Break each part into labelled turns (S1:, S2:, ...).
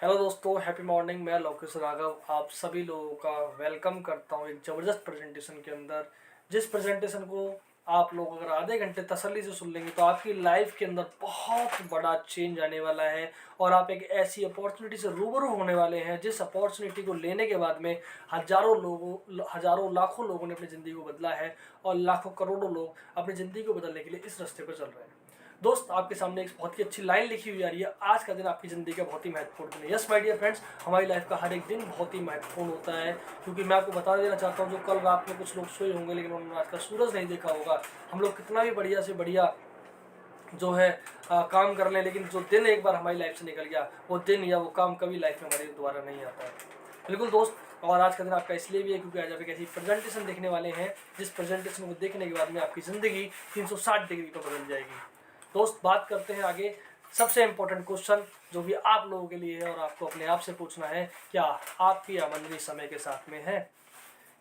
S1: Hello दोस्तों, happy morning. मैं लोकेश राघव आप सभी लोगों का वेलकम करता हूं एक ज़बरदस्त प्रेजेंटेशन के अंदर। जिस प्रेजेंटेशन को आप लोग अगर आधे घंटे तसल्ली से सुन लेंगे तो आपकी लाइफ के अंदर बहुत बड़ा चेंज आने वाला है और आप एक ऐसी अपॉर्चुनिटी से रूबरू होने वाले हैं जिस अपॉर्चुनिटी को लेने के बाद में हज़ारों लाखों लोगों ने अपनी ज़िंदगी को बदला है और लाखों करोड़ों लोग अपनी ज़िंदगी को बदलने के लिए इस रास्ते पर चल रहे हैं। दोस्त, आपके सामने एक बहुत ही अच्छी लाइन लिखी हुई आ रही है, आज का दिन आपकी ज़िंदगी का बहुत ही महत्वपूर्ण दिन है। यस माय डियर फ्रेंड्स, हमारी लाइफ का हर एक दिन बहुत ही महत्वपूर्ण होता है, क्योंकि मैं आपको बता देना चाहता हूँ जो कल रात में कुछ लोग सोए होंगे लेकिन उन्होंने आज का सूरज नहीं देखा होगा। हम लोग कितना भी बढ़िया से बढ़िया जो है काम कर लें, लेकिन जो दिन एक बार हमारी लाइफ से निकल गया वो दिन या वो काम कभी लाइफ में हमारी दोबारा नहीं आता है। बिल्कुल दोस्त, और आज का दिन आपका इसलिए भी है क्योंकि आज आप एक ऐसी प्रेजेंटेशन देखने वाले हैं जिस प्रेजेंटेशन को देखने के बाद में आपकी ज़िंदगी 360 डिग्री पर बदल जाएगी। दोस्त, बात करते हैं आगे। सबसे इम्पोर्टेंट क्वेश्चन जो भी आप लोगों के लिए है और आपको अपने आप से पूछना है, क्या आपकी आमदनी समय के साथ में है?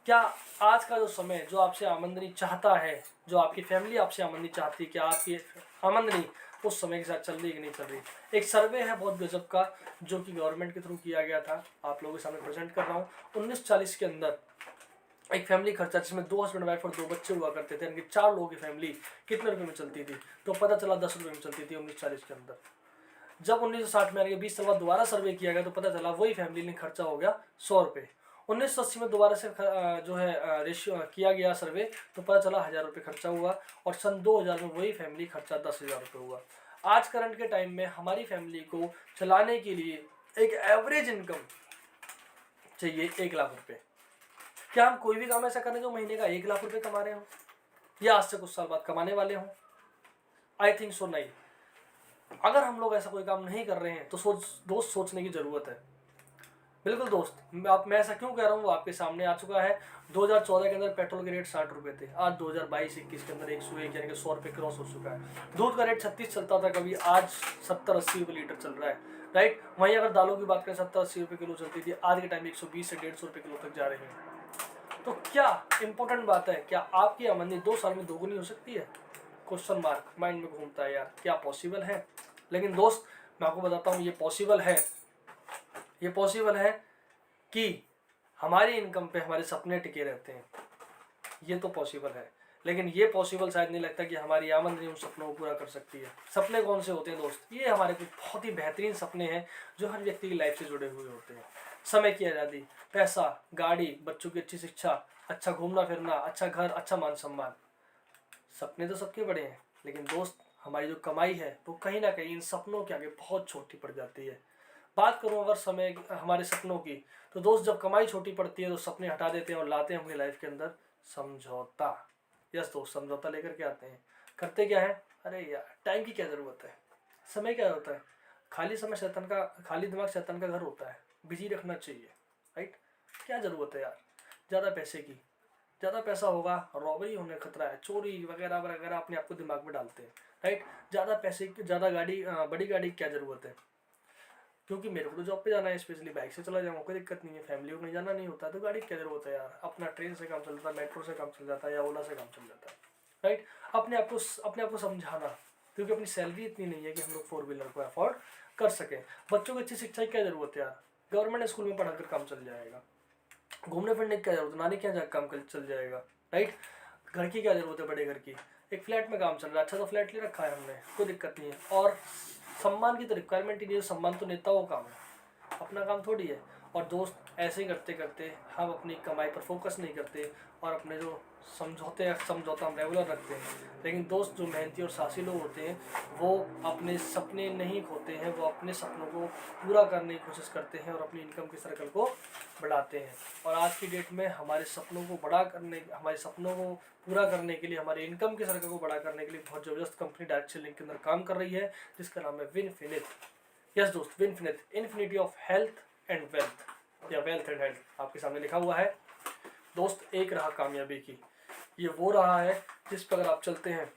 S1: क्या आज का जो समय जो आपसे आमदनी चाहता है, जो आपकी फैमिली आपसे आमदनी चाहती है, क्या आपकी आमदनी उस समय के साथ चल रही है कि नहीं चल रही? एक सर्वे है बहुत गजब का जो कि गवर्नमेंट के थ्रू किया गया था, आप लोगों के सामने प्रेजेंट कर रहा हूँ। 1940 के अंदर एक फैमिली खर्चा जिसमें 2 हस्बैंड वाइफ और 2 बच्चे हुआ करते थे, यानी कि 4 लोगों की फैमिली कितने रुपए में चलती थी? तो पता चला 10 रुपए में चलती थी 1940 के अंदर। जब 1960 में यानी कि 20 साल बाद दोबारा सर्वे किया गया तो पता चला वही फैमिली ने खर्चा हो गया 100 रुपये। 1980 में दोबारा से जो है रेशियो किया गया सर्वे तो पता चला 1000 रुपये खर्चा हुआ और सन 2000 में वही फैमिली खर्चा 10,000 रुपये हुआ। आज करंट के टाइम में हमारी फैमिली को चलाने के लिए एक एवरेज इनकम चाहिए 1 लाख रुपये। क्या हम कोई भी काम ऐसा करें जो महीने का 1 लाख रुपए कमा रहे हो या आज से कुछ साल बाद कमाने वाले हों? आई थिंक सो नहीं। अगर हम लोग ऐसा कोई काम नहीं कर रहे हैं तो दोस्त सोचने की ज़रूरत है। बिल्कुल दोस्त, मैं ऐसा क्यों कह रहा हूँ वो आपके सामने आ चुका है। 2014 के अंदर पेट्रोल के रेट 60 रुपये थे, आज 2022-21 के अंदर 101 यानी कि 100 रुपये क्रॉस हो चुका है। दूध का रेट 36 चलता था कभी, आज 70-80 रुपये लीटर चल रहा है, राइट। वहीं अगर दालों की बात करें 70-80 रुपये किलो चलती थी, आज के टाइम 120 से 150 रुपये किलो तक जा रही है। तो क्या इंपॉर्टेंट बात है, क्या आपकी आमदनी 2 साल में दोगुनी हो सकती है? क्वेश्चन मार्क माइंड में घूमता है यार, क्या पॉसिबल है? लेकिन दोस्त, मैं आपको बताता हूँ ये पॉसिबल है। ये पॉसिबल है कि हमारी इनकम पे हमारे सपने टिके रहते हैं, ये तो पॉसिबल है। लेकिन ये पॉसिबल शायद नहीं लगता कि हमारी आमदनी उन सपनों को पूरा कर सकती है। सपने कौन से होते हैं दोस्त? ये हमारे कुछ बहुत ही बेहतरीन सपने हैं जो हर व्यक्ति की लाइफ से जुड़े हुए होते हैं। समय की आज़ादी, पैसा, गाड़ी, बच्चों की अच्छी शिक्षा, अच्छा घूमना फिरना, अच्छा घर, अच्छा मान सम्मान। सपने तो सबके बड़े हैं, लेकिन दोस्त हमारी जो कमाई है वो कहीं ना कहीं इन सपनों के आगे बहुत छोटी पड़ जाती है। बात करूं अगर समय हमारे सपनों की, तो दोस्त जब कमाई छोटी पड़ती है तो सपने हटा देते हैं और लाते हैं अपनी लाइफ के अंदर समझौता। यस दोस्त, समझौता लेकर के आते हैं। करते क्या है? अरे यार, टाइम की क्या ज़रूरत है, समय क्या होता है? खाली समय शैतान का, खाली दिमाग शैतान का घर होता है, बिजी रखना चाहिए, राइट। क्या ज़रूरत है यार ज़्यादा पैसे की? ज़्यादा पैसा होगा रॉबरी होने का खतरा है, चोरी वगैरह वगैरह अपने आप को दिमाग में डालते हैं, राइट। ज़्यादा पैसे की, ज़्यादा गाड़ी, बड़ी गाड़ी की क्या ज़रूरत है? क्योंकि मेरे को तो जॉब पे जाना है, स्पेशली बाइक से चला जाऊँगा, कोई दिक्कत नहीं है। फैमिली को नहीं जाना नहीं होता तो गाड़ी की क्या ज़रूरत है यार? अपना ट्रेन से काम चल जाता है, मेट्रो से काम चल जाता है या ओला से काम चल जाता है, राइट। अपने आप को समझाना, क्योंकि अपनी सैलरी इतनी नहीं है कि हम लोग 4 व्हीलर को अफोर्ड कर सकें। बच्चों को अच्छी शिक्षा की क्या ज़रूरत है यार? गवर्नमेंट स्कूल में पढ़ाकर काम चल जाएगा। घूमने फिरने की क्या जरूरत है? नानी के यहाँ जाकर काम चल जाएगा, राइट। घर की क्या जरूरत है? बड़े घर की। एक फ्लैट में काम चल रहा है, अच्छा तो फ्लैट ले रखा है हमने, कोई दिक्कत नहीं है। और सम्मान की तो रिक्वायरमेंट ही नहीं है, सम्मान तो नेताओं का काम है, अपना काम थोड़ी है। और दोस्त, ऐसे ही करते करते हम अपनी कमाई पर फोकस नहीं करते और अपने जो समझौता हम रेगुलर रखते हैं। लेकिन दोस्त, जो मेहनती और साहसी लोग होते हैं वो अपने सपने नहीं खोते हैं, वो अपने सपनों को पूरा करने की कोशिश करते हैं और अपनी इनकम के सर्कल को बढ़ाते हैं। और आज की डेट में हमारे सपनों को पूरा करने के लिए, हमारे इनकम के सर्कल को बड़ा करने के लिए बहुत ज़बरदस्त कंपनी डायरेक्ट सेलिंग के अंदर काम कर रही है, जिसका नाम है विनफिनिट। यस दोस्त, Winfinite, infinity of health and wealth, या वेल्थ एंड हेल्थ आपके सामने लिखा हुआ है। दोस्त, एक राह कामयाबी की, ये वो रहा है जिस पर अगर आप चलते हैं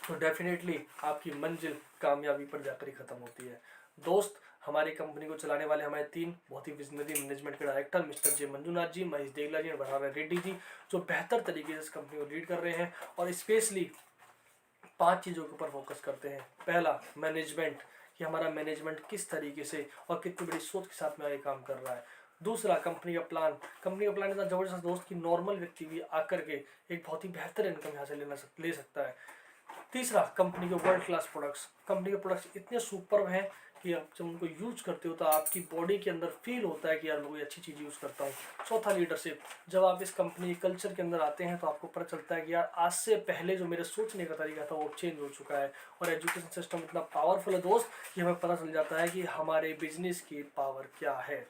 S1: तो डेफिनेटली आपकी मंजिल कामयाबी पर जाकर ही खत्म होती है। दोस्त, हमारी कंपनी को चलाने वाले हमारे 3 बहुत ही विजनरी मैनेजमेंट के डायरेक्टर, मिस्टर जे मंजुनाथ जी, महेश देगला जी और बराबर रेड्डी जी, जो बेहतर तरीके से इस कंपनी को लीड कर रहे हैं और स्पेशली 5 चीज़ों के ऊपर फोकस करते हैं। पहला, मैनेजमेंट, कि हमारा मैनेजमेंट किस तरीके से और कितनी बड़ी सोच के साथ में आगे काम कर रहा है। दूसरा, कंपनी का प्लान। कंपनी का प्लान इतना ज़बरदस्त दोस्त कि नॉर्मल व्यक्ति भी आकर के एक बहुत ही बेहतर इनकम यहाँ से ले सकता है। तीसरा, कंपनी के वर्ल्ड क्लास प्रोडक्ट्स। कंपनी के प्रोडक्ट्स इतने सुपर हैं कि आप जब उनको यूज करते हो तो आपकी बॉडी के अंदर फील होता है कि यार मैं कोई अच्छी चीज़ यूज़ करता हूँ। चौथा, लीडरशिप। जब आप इस कंपनी कल्चर के अंदर आते हैं तो आपको पता चलता है कि यार आज से पहले जो मेरे सोचने का तरीका था वो चेंज हो चुका है। और एजुकेशन सिस्टम इतना पावरफुल है दोस्त कि हमें पता चल जाता है कि हमारे बिजनेस की पावर क्या है।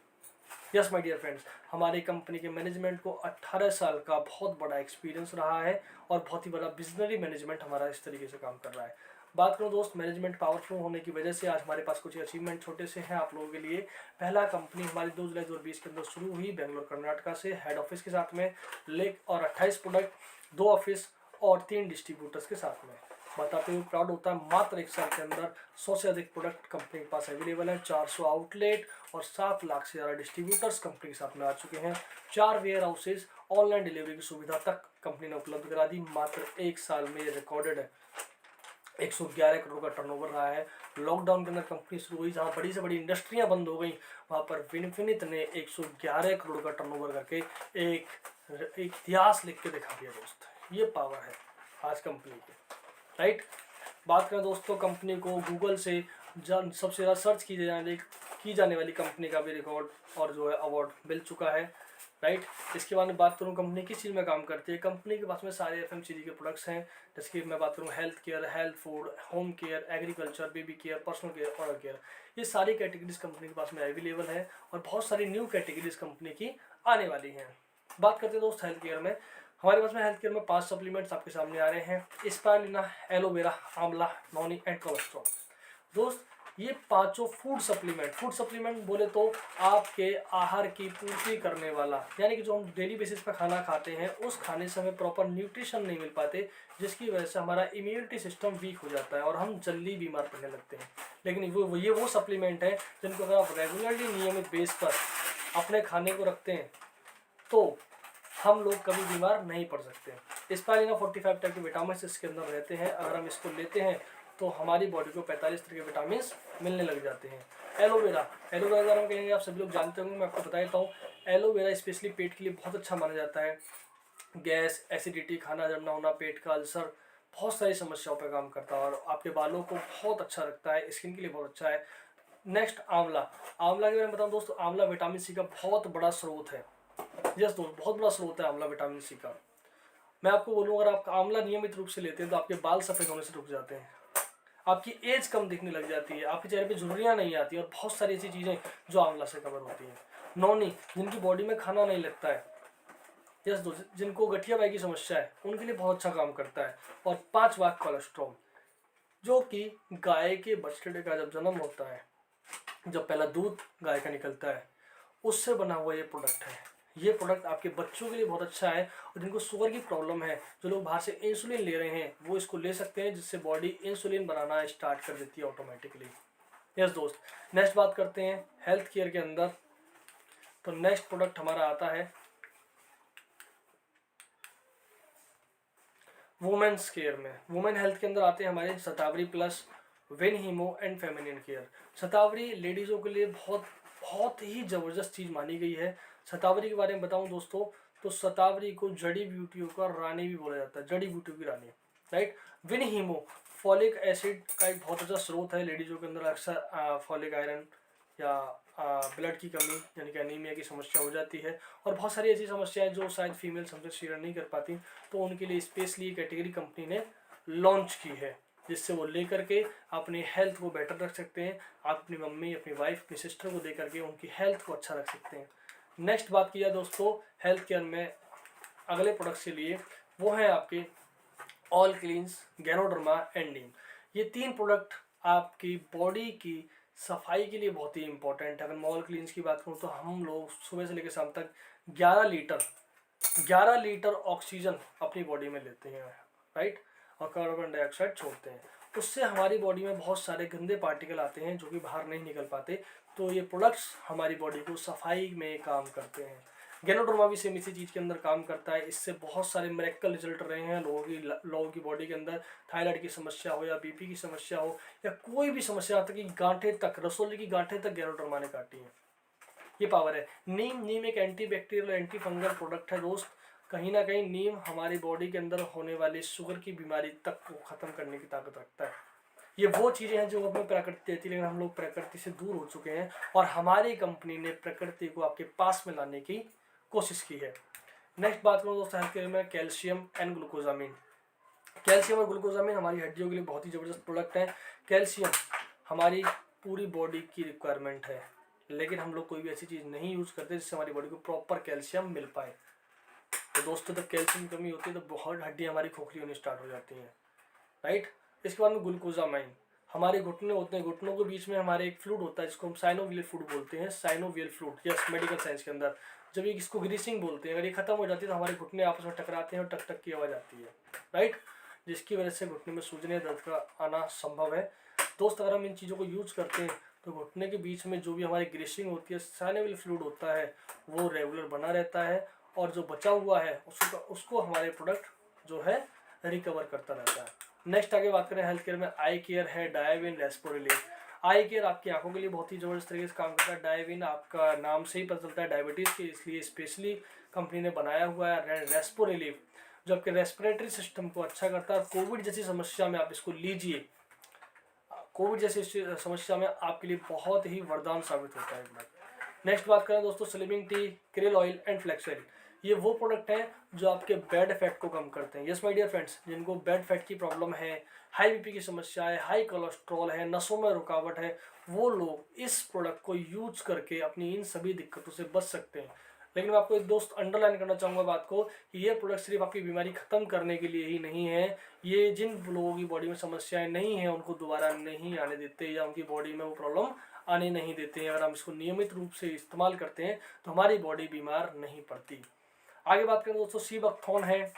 S1: यस माय डियर फ्रेंड्स, हमारी कंपनी के मैनेजमेंट को 18 साल का बहुत बड़ा एक्सपीरियंस रहा है और बहुत ही बड़ा विजनरी मैनेजमेंट हमारा इस तरीके से काम कर रहा है। बात करूँ दोस्त मैनेजमेंट पावरफुल होने की वजह से आज हमारे पास कुछ अचीवमेंट छोटे से हैं आप लोगों के लिए। पहला, कंपनी हमारी 2 जुलाई 2020 के अंदर शुरू हुई बेंगलोर कर्नाटका से हेड ऑफिस के साथ में और 28 प्रोडक्ट, 2 ऑफिस और 3 डिस्ट्रीब्यूटर्स के साथ में। बताते हुए प्राउड होता है, मात्र 1 साल के अंदर 100 से अधिक प्रोडक्ट कंपनी के पास अवेलेबल है, 400 आउटलेट और 7 लाख से ज़्यादा डिस्ट्रीब्यूटर्स कंपनी के साथ में आ चुके हैं। 4 वेयर हाउसेज, ऑनलाइन डिलीवरी की सुविधा तक कंपनी ने उपलब्ध करा दी। मात्र 1 साल में ये रिकॉर्डेड है। 111 करोड़ का टर्नओवर रहा है। लॉकडाउन के अंदर कंपनी शुरू हुई, जहाँ बड़ी से बड़ी इंडस्ट्रियाँ बंद हो गई, वहाँ पर विनफिनिट ने 111 करोड़ का टर्नओवर करके एक इतिहास लिख के दिखा दिया दोस्त। ये पावर है आज कंपनी की, राइट। बात करें दोस्तों कंपनी को गूगल से सबसे ज़्यादा सर्च की जाने वाली कंपनी का भी रिकॉर्ड और जो है अवार्ड मिल चुका है, राइट। इसके बाद में बात करूँ कंपनी किस चीज़ में काम करती है। कंपनी के पास में सारे FMCG के प्रोडक्ट्स हैं, जैसे कि मैं बात करूँ health care, health food, home care, agriculture, baby care, personal care, order care. ये सारी कैटेगरीज कंपनी के पास में अवेलेबल है और बहुत सारी न्यू कैटेगरीज कंपनी की आने वाली हैं। बात करते हैं दोस्त हेल्थ केयर में। हमारे पास में हेल्थ केयर में 5 सप्लीमेंट्स आपके सामने आ रहे हैं। स्पारुलिना, एलोवेरा, आंवला, नॉनी एंड कोलेस्ट्रॉल। दोस्त ये पांचों फूड सप्लीमेंट बोले तो आपके आहार की पूर्ति करने वाला, यानी कि जो हम डेली बेसिस पर खाना खाते हैं उस खाने से हमें प्रॉपर न्यूट्रिशन नहीं मिल पाते, जिसकी वजह से हमारा इम्यूनिटी सिस्टम वीक हो जाता है और हम जल्दी बीमार पड़ने लगते हैं। लेकिन वो सप्लीमेंट है जिनको अगर आप रेगुलरली नियमित बेस पर अपने खाने को रखते हैं तो हम लोग कभी बीमार नहीं पड़ सकते। स्पारुलिना 45 टाइप के विटामिन इसके अंदर रहते हैं। अगर हम इसको लेते हैं तो हमारी बॉडी को 45 तरह के विटामिन मिलने लग जाते हैं। एलोवेरा अगर हम कहेंगे, आप सभी लोग जानते होंगे, मैं आपको बता देता हूँ। एलोवेरा स्पेशली पेट के लिए बहुत अच्छा माना जाता है। गैस, एसिडिटी, खाना जम ना होना, पेट का अल्सर, बहुत सारी समस्याओं पर काम करता है और आपके बालों को बहुत अच्छा रखता है, स्किन के लिए बहुत अच्छा है। नेक्स्ट, आंवला के बारे में बताऊँ दोस्तों, आंवला विटामिन सी का बहुत बड़ा स्रोत है। यस दोस्त, बहुत बड़ा स्रोत है आंवला विटामिन सी का। मैं आपको बोलूँ, अगर आप आंवला नियमित रूप से लेते हैं तो आपके बाल सफ़ेद होने से रुक जाते हैं, आपकी एज कम दिखने लग जाती है, आपके चेहरे पे झुर्रियाँ नहीं आती और बहुत सारी ऐसी चीज़ें जो आंवला से कवर होती हैं। नौनी, जिनकी बॉडी में खाना नहीं लगता है, यस दोस्त, जिनको गठिया बाई की समस्या है, उनके लिए बहुत अच्छा काम करता है। और 5वां, कोलेस्ट्रॉल, जो कि गाय के बछड़े का जब जन्म होता है, जब पहला दूध गाय का निकलता है, उससे बना हुआ ये प्रोडक्ट है। ये प्रोडक्ट आपके बच्चों के लिए बहुत अच्छा है और जिनको शुगर की प्रॉब्लम है, जो लोग बाहर से इंसुलिन ले रहे हैं, वो इसको ले सकते हैं, जिससे बॉडी इंसुलिन बनाना स्टार्ट कर देती है ऑटोमेटिकली। यस दोस्त, नेक्स्ट बात करते हैं हेल्थ केयर के अंदर। तो नेक्स्ट प्रोडक्ट हमारा आता है वुमेन्स केयर में। वुमेन हेल्थ के अंदर आते हैं हमारे Shatavari plus, Win Hemo and feminine care. Shatavari लेडीज़ों के लिए बहुत ही ज़बरदस्त चीज़ मानी गई है। शतावरी के बारे में बताऊं दोस्तों, तो शतावरी को जड़ी बूटियों का रानी भी बोला जाता है, जड़ी बूटियों की रानी, right. Win Hemo, folic acid का एक बहुत अच्छा स्रोत है। लेडीज़ों के अंदर अक्सर फॉलिक आयरन या ब्लड की कमी यानी कि एनीमिया की समस्या हो जाती है और बहुत सारी ऐसी समस्याएं जो शायद फीमेल हमसे शेयर नहीं कर पाती, तो उनके लिए स्पेशली कैटेगरी कंपनी ने लॉन्च की है, जिससे वो लेकर के अपनी हेल्थ को बेटर रख सकते हैं। आप अपनी मम्मी, अपनी वाइफ, अपनी सिस्टर को दे करके उनकी हेल्थ को अच्छा रख सकते हैं। नेक्स्ट बात किया दोस्तों हेल्थ केयर में अगले प्रोडक्ट्स के लिए, वो है आपके ऑल क्लींस, गैनोडर्मा एंड नीम। ये 3 प्रोडक्ट आपकी बॉडी की सफाई के लिए बहुत ही इंपॉर्टेंट है। अगर मैं ऑल क्लींस की बात करूँ तो हम लोग सुबह से लेकर शाम तक 11 लीटर ऑक्सीजन अपनी बॉडी में लेते हैं, राइट, और कार्बन डाइऑक्साइड छोड़ते हैं। उससे हमारी बॉडी में बहुत सारे गंदे पार्टिकल आते हैं जो कि बाहर नहीं निकल पाते, तो ये प्रोडक्ट्स हमारी बॉडी को सफाई में काम करते हैं। गैनोडर्मा भी सेम इसी चीज़ के अंदर काम करता है। इससे बहुत सारे मिरेकल रिजल्ट रहे हैं लोगों की बॉडी के अंदर। थायराइड की समस्या हो या बीपी की समस्या हो या कोई भी समस्या, आता कि गांठें तक, रसोली की गांठें तक गैनोडर्मा ने काटी हैं। ये पावर है। नीम एक anti bacterial anti fungal product है दोस्त। कहीं ना कहीं नीम हमारी बॉडी के अंदर होने वाली शुगर की बीमारी तक को ख़त्म करने की ताकत रखता है। ये वो चीज़ें हैं जो हमें प्रकृति देती है, लेकिन हम लोग प्रकृति से दूर हो चुके हैं और हमारी कंपनी ने प्रकृति को आपके पास में लाने की कोशिश की है। नेक्स्ट बात करूँ दोस्तों हेल्थ केयर में कैल्शियम एंड ग्लूकोजामिन। कैल्शियम और ग्लूकोजामिन हमारी हड्डियों के लिए बहुत ही ज़बरदस्त प्रोडक्ट है। कैल्शियम हमारी पूरी बॉडी की रिक्वायरमेंट है, लेकिन हम लोग कोई भी ऐसी चीज़ नहीं यूज़ करते जिससे हमारी बॉडी को प्रॉपर कैल्शियम मिल पाए। तो दोस्तों जब कैल्शियम की कमी होती है तो बहुत हड्डियाँ हमारी खोखली होनी स्टार्ट हो जाती हैं, राइट। इसके बाद में ग्लूकोजामाइन, हमारे घुटने होते हैं, घुटनों के बीच में हमारे एक फ्लूइड होता है जिसको हम साइनोवियल फ्लूइड बोलते हैं। Synovial fluid, yes, medical science के अंदर जब ये इसको ग्रीसिंग बोलते हैं, अगर ये खत्म हो जाती है तो हमारे घुटने आपस में टकराते हैं और टक टक की आवाज़ आती है, राइट, जिसकी वजह से घुटने में सूजने दर्द का आना संभव है। दोस्त अगर हम इन चीज़ों को यूज़ करते हैं तो घुटने के बीच में जो भी हमारी ग्रीसिंग होती है, साइनोवियल फ्लूइड होता है, वो रेगुलर बना रहता है और जो बचा हुआ है उसको हमारे प्रोडक्ट जो है रिकवर करता रहता है। नेक्स्ट आगे बात करें हेल्थ केयर में, आई केयर है डायविन रेस्पोरिलिफ। आई केयर आपकी आंखों के लिए बहुत ही ज़बरदस्त तरीके से काम करता है। डायविन आपका नाम से ही पता चलता है डायबिटीज़ के, इसलिए स्पेशली कंपनी ने बनाया हुआ है रेस्पोरिलिफ, जो आपके रेस्पिरेटरी सिस्टम को अच्छा करता है। कोविड जैसी समस्या में आप इसको लीजिए, कोविड जैसी समस्या में आपके लिए बहुत ही वरदान साबित होता है एक बार। नेक्स्ट बात करें दोस्तों slimming T, krill oil and flax oil. ये वो प्रोडक्ट हैं जो आपके बैड फैट को कम करते हैं। यस माय डियर फ्रेंड्स, जिनको बैड फैट की प्रॉब्लम है, हाई बीपी की समस्या है, हाई कोलेस्ट्रॉल है, नसों में रुकावट है, वो लोग इस प्रोडक्ट को यूज करके अपनी इन सभी दिक्कतों से बच सकते हैं। लेकिन मैं आपको एक दोस्त अंडरलाइन करना चाहूँगा बात को कि ये प्रोडक्ट सिर्फ आपकी बीमारी खत्म करने के लिए ही नहीं है। ये जिन लोगों की बॉडी में समस्याएं नहीं हैं उनको दोबारा नहीं आने देते या उनकी बॉडी में वो प्रॉब्लम आने नहीं देते हैं। अगर हम इसको नियमित रूप से इस्तेमाल करते हैं तो हमारी बॉडी बीमार नहीं पड़ती। आगे बात करें दोस्तों, सी बकथॉर्न है,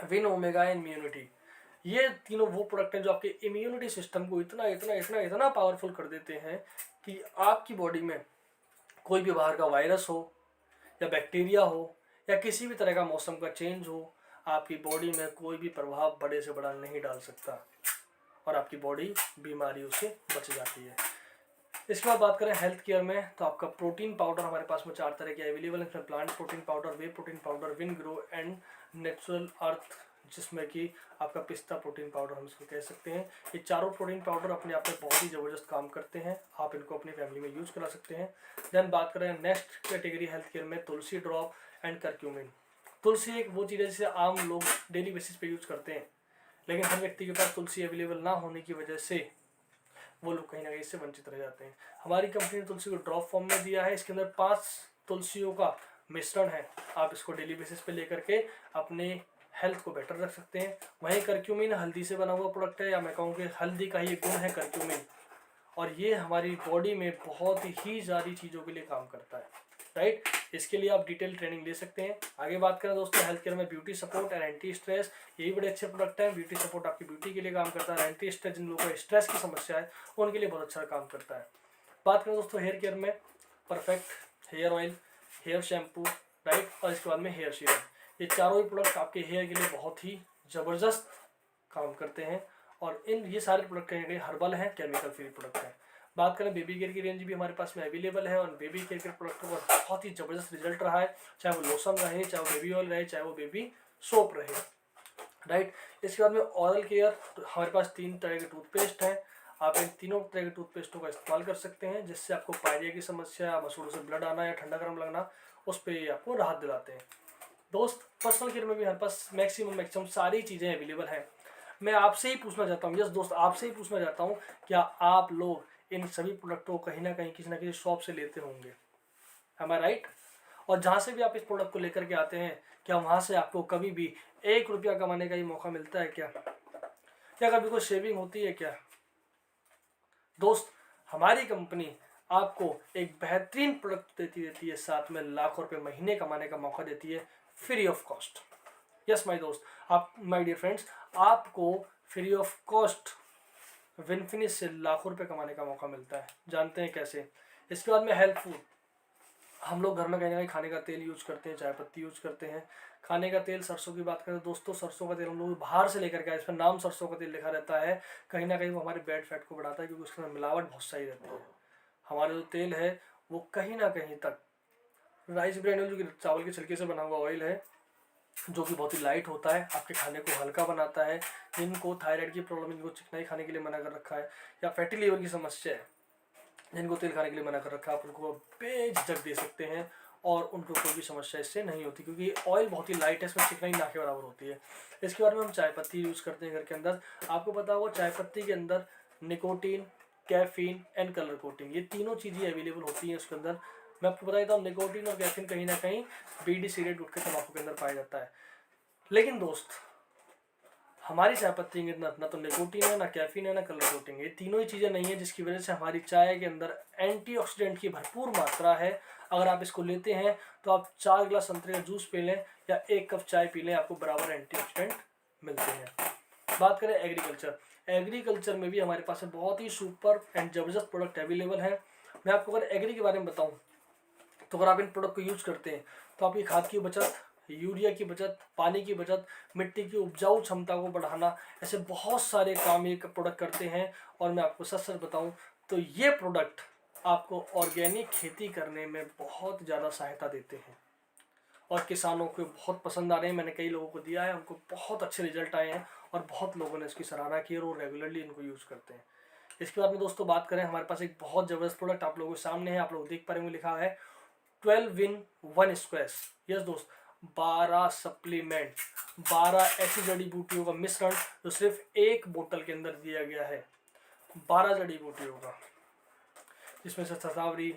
S1: विन ओमेगा इम्यूनिटी। ये तीनों वो प्रोडक्ट हैं जो आपके इम्यूनिटी सिस्टम को इतना इतना इतना इतना पावरफुल कर देते हैं कि आपकी बॉडी में कोई भी बाहर का वायरस हो या बैक्टीरिया हो या किसी भी तरह का मौसम का चेंज हो, आपकी बॉडी में कोई भी प्रभाव बड़े से बड़ा नहीं डाल सकता और आपकी बॉडी बीमारियों से बच जाती है। इसके बाद बात करें हेल्थ केयर में, तो आपका प्रोटीन पाउडर हमारे पास में 4 तरह के अवेलेबल है। इसमें plant protein powder, whey protein powder, Win Grow and Natural Earth, जिसमें कि आपका पिस्ता प्रोटीन पाउडर हम इसको कह सकते हैं। ये चारों प्रोटीन पाउडर अपने आप में बहुत ही ज़बरदस्त काम करते हैं, आप इनको अपनी फैमिली में यूज़ करा सकते हैं। देन बात करें नेक्स्ट कैटेगरी हेल्थ केयर में, तुलसी ड्रॉप एंड करक्यूमिन। तुलसी एक वो चीज़ है जिसे आम लोग डेली बेसिस पे यूज़ करते हैं, लेकिन हर व्यक्ति के पास तुलसी अवेलेबल ना होने की वजह से वो लोग कहीं ना कहीं इससे वंचित रह जाते हैं। हमारी कंपनी ने तुलसी को ड्रॉप फॉर्म में दिया है। इसके अंदर 5 तुलसियों का मिश्रण है। आप इसको डेली बेसिस पे लेकर के अपने हेल्थ को बेटर रख सकते हैं। वहीं करक्यूमिन हल्दी से बना हुआ प्रोडक्ट है, या मैं कहूँ कि हल्दी का ही गुण है करक्यूमिन, और ये हमारी बॉडी में बहुत ही सारी चीज़ों के लिए काम करता है, राइट। इसके लिए आप डिटेल ट्रेनिंग ले सकते हैं। आगे बात करें दोस्तों हेल्थ केयर में, beauty support and anti stress. ये भी बड़े अच्छे प्रोडक्ट हैं। ब्यूटी सपोर्ट आपकी ब्यूटी के लिए काम करता है, एंटी स्ट्रेस जिन लोगों को स्ट्रेस की समस्या है उनके लिए बहुत अच्छा काम करता है। बात करें दोस्तों हेयर केयर में, perfect hair oil, hair shampoo, right, और इसके बाद में हेयर सीरम। ये चारों ही प्रोडक्ट आपके हेयर के लिए बहुत ही ज़बरदस्त काम करते हैं और ये सारे प्रोडक्ट कहीं हर्बल हैं, केमिकल फ्री प्रोडक्ट हैं। बात करें बेबी केयर की रेंज भी हमारे पास में अवेलेबल है और बेबी केयर के प्रोडक्टों का बहुत ही ज़बरदस्त रिजल्ट रहा है, चाहे वो लोशन रहे, चाहे वो बेबी ऑयल रहे, चाहे वो बेबी सोप रहे, राइट। इसके बाद में ऑरल केयर, तो हमारे पास 3 तरह के टूथपेस्ट हैं। आप इन तीनों तरह के टूथपेस्टों का इस्तेमाल कर सकते हैं, जिससे आपको पायरिया की समस्या, मसूड़ों से ब्लड आना या ठंडा गर्म लगना, उस पर आपको राहत दिलाते हैं। दोस्त पर्सनल केयर में भी हमारे पास मैक्सिमम सारी चीज़ें अवेलेबल हैं। मैं आपसे ही पूछना चाहता हूँ, यस दोस्त, आपसे ही पूछना चाहता हूँ, क्या आप लोग इन सभी प्रोडक्टों को कहीं ना कहीं किसी ना किसी शॉप से लेते होंगे, एम आई राइट? और जहाँ से भी आप इस प्रोडक्ट को लेकर के आते हैं, क्या वहाँ से आपको कभी भी 1 रुपया कमाने का ही मौका मिलता है क्या कभी कोई सेविंग होती है क्या? दोस्त, हमारी कंपनी आपको एक बेहतरीन प्रोडक्ट देती है, साथ में लाखों रुपए महीने कमाने का मौका देती है, free of cost. Yes my दोस्त, आप माय डियर फ्रेंड्स, आपको फ्री ऑफ कॉस्ट विनफिनिश से लाखों रुपए कमाने का मौका मिलता है। जानते हैं कैसे? इसके बाद में हेल्थ फूड, हम लोग घर में कहीं ना कहीं खाने का तेल यूज करते हैं, चाय पत्ती यूज करते हैं। खाने का तेल सरसों की बात करें तो दोस्तों सरसों का तेल हम लोग बाहर से लेकर के आए, इस पर नाम सरसों का तेल लिखा रहता है, कहीं ना कहीं वो हमारे बैड फैट को बढ़ाता है क्योंकि उसके अंदर मिलावट बहुत सही रहती है। हमारा जो तेल है वो कहीं ना कहीं तक राइस ब्रान ऑयल, जो कि चावल के छिलके से बना हुआ ऑयल है, जो कि बहुत ही लाइट होता है, आपके खाने को हल्का बनाता है। जिनको थायराइड की प्रॉब्लम है, जिनको चिकनाई खाने के लिए मना कर रखा है, या फैटी लीवर की समस्या है, जिनको तेल खाने के लिए मना कर रखा है, आप उनको बेझिझक दे सकते हैं और उनको कोई भी समस्या इससे नहीं होती क्योंकि ऑयल बहुत ही लाइट है, इसमें चिकनाई ना के बराबर होती है। इसके बाद में हम चाय पत्ती यूज़ करते हैं घर के अंदर। आपको पता होगा चाय पत्ती के अंदर nicotine, caffeine and colour coating, ये तीनों चीज़ें अवेलेबल होती हैं उसके अंदर। मैं आपको बता देता हूँ, निकोटीन और कैफीन कहीं ना कहीं बीड़ी, सिगरेट, गुटखे, तंबाकू के अंदर पाया जाता है। लेकिन दोस्त हमारी चाय पत्ती के अंदर ना तो निकोटीन है, ना कैफीन है, ना कलर कोटिंग है, ये तीनों ही चीज़ें नहीं है, जिसकी वजह से हमारी चाय के अंदर एंटीऑक्सीडेंट की भरपूर मात्रा है। अगर आप इसको लेते हैं तो आप 4 गिलास संतरे का जूस पी लें या 1 कप चाय पी लें, आपको बराबर एंटीऑक्सीडेंट मिलते हैं। बात करें एग्रीकल्चर, एग्रीकल्चर में भी हमारे पास बहुत ही सुपर एंड ज़बरदस्त प्रोडक्ट अवेलेबल है। मैं आपको अगर एग्री के बारे में बताऊँ तो अगर आप इन प्रोडक्ट को यूज करते हैं तो आपकी खाद की बचत, यूरिया की बचत, पानी की बचत, मिट्टी की उपजाऊ क्षमता को बढ़ाना, ऐसे बहुत सारे काम ये प्रोडक्ट करते हैं। और मैं आपको सच सच बताऊं तो ये प्रोडक्ट आपको ऑर्गेनिक खेती करने में बहुत ज़्यादा सहायता देते हैं और किसानों को बहुत पसंद आ रहे हैं। मैंने कई लोगों को दिया है, उनको बहुत अच्छे रिजल्ट आए हैं और बहुत लोगों ने इसकी सराहना की और वो रेगुलरली इनको यूज़ करते हैं। इसके बाद में दोस्तों बात करें, हमारे पास एक बहुत ज़बरदस्त प्रोडक्ट आप लोगों के सामने है, आप लोग देख पा रहे होंगे, लिखा है 12 in 1 स्क्वैश। यस दोस्त, 12 सप्लीमेंट, 12 ऐसी जड़ी बूटियों का मिश्रण जो सिर्फ एक बोतल के अंदर दिया गया है। 12 जड़ी बूटियों का, जिसमें से शतावरी,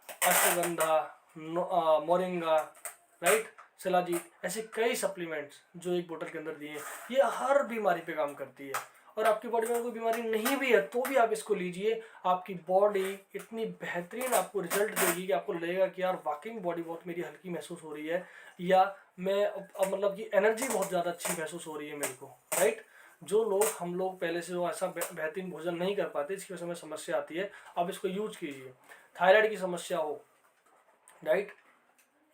S1: अश्वगंधा, मोरिंगा, राइट, शिलाजीत, ऐसे कई सप्लीमेंट्स जो एक बोतल के अंदर दिए हैं। ये हर बीमारी पे काम करती है और आपकी बॉडी में कोई बीमारी नहीं भी है तो भी आप इसको लीजिए, आपकी बॉडी इतनी बेहतरीन आपको रिजल्ट देगी कि आपको लगेगा कि यार वाकई बॉडी बहुत मेरी हल्की महसूस हो रही है, या मैं अब मतलब कि एनर्जी बहुत ज़्यादा अच्छी महसूस हो रही है मेरे को, राइट। जो लोग हम लोग पहले से जो ऐसा बेहतरीन भोजन नहीं कर पाते, इसकी वजह से हमें समस्या आती है, आप इसको यूज कीजिए। थायराइड की समस्या हो, राइट,